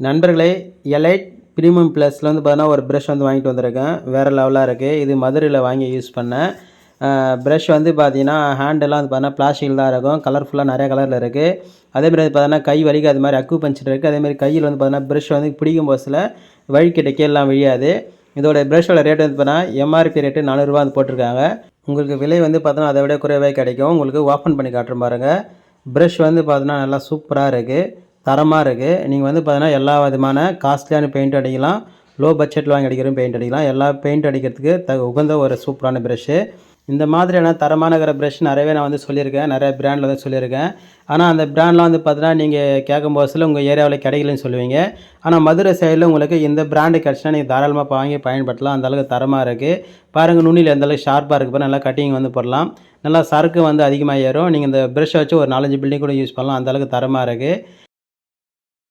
நண்பர்களே, elite premium ப்ளஸில் வந்து பார்த்தீங்கன்னா ஒரு ப்ரஷ் வந்து வாங்கிட்டு வந்திருக்கேன். வேறு லெவலாக இருக்குது. இது மதுரையில் வாங்கி யூஸ் பண்ணேன். ப்ரஷ் வந்து பார்த்தீங்கன்னா ஹேண்டெல்லாம் வந்து பார்த்தீங்கன்னா பிளாஸ்டிக்கில் தான் இருக்கும். கலர்ஃபுல்லாக நிறைய கலரில் இருக்குது. அதேமாதிரி வந்து பார்த்தீங்கன்னா கை வலிக்காத மாதிரி அக்கு பஞ்சர் இருக்குது. அதேமாதிரி கையில் வந்து பார்த்தீங்கன்னா ப்ரஷ் வந்து பிடிக்கும் போதில் வழுக்கிட்ட கீழலாம் விழியாது. இதோட ப்ரஷ்ஷோட ரேட் வந்து பார்த்தீங்கன்னா எம்ஆர்பி ரேட்டு ரூ. 400 வந்து போட்டிருக்காங்க. உங்களுக்கு விலை வந்து பார்த்தீங்கன்னா அதை விட குறைவாக கிடைக்கும். உங்களுக்கு ஓப்பன் பண்ணி காட்டுறேன் பாருங்கள். ப்ரஷ் வந்து பார்த்தீங்கன்னா நல்லா சூப்பராக இருக்குது. தரமாக இருக்குது. நீங்கள் வந்து பார்த்தீங்கன்னா எல்லா விதமான காஸ்ட்லியான பெயிண்ட் அடிக்கலாம். லோ பட்ஜெட்டில் வாங்கி அடிக்கிற பெயிண்ட் அடிக்கலாம். எல்லா பெயிண்ட் அடிக்கிறதுக்கு உகந்த ஒரு சூப்பரான ப்ரஷ்ஷு. இந்த மாதிரியான தரமான ப்ரஷ் நிறையவே நான் வந்து சொல்லியிருக்கேன். நிறைய பிராண்டில் வந்து சொல்லியிருக்கேன். ஆனால் அந்த பிராண்ட்லாம் வந்து பார்த்தீங்கன்னா நீங்கள் கேட்கும்போது உங்கள் ஏரியாவில் கிடைக்கலன்னு சொல்லுவீங்க. ஆனால் மதுரை சைடில் உங்களுக்கு இந்த பிராண்டு கிடச்சினா நீங்கள் தாராளமாக வாங்கி பயன்படுத்தலாம். அந்தளவுக்கு தரமாக இருக்குது. பாருங்கள், நுனியில் எந்தளவுக்கு ஷார்ப்பாக இருக்குது பாருங்கள். நல்லா கட்டிங் வந்து போடலாம். நல்லா சரக்கு வந்து அதிகமாக ஏறும். நீங்கள் இந்த ப்ரஷ்ஷை வச்சு ஒரு 4-5 பில்டிங் கூட யூஸ் பண்ணலாம். அந்தளவுக்கு தரமாக இருக்குது.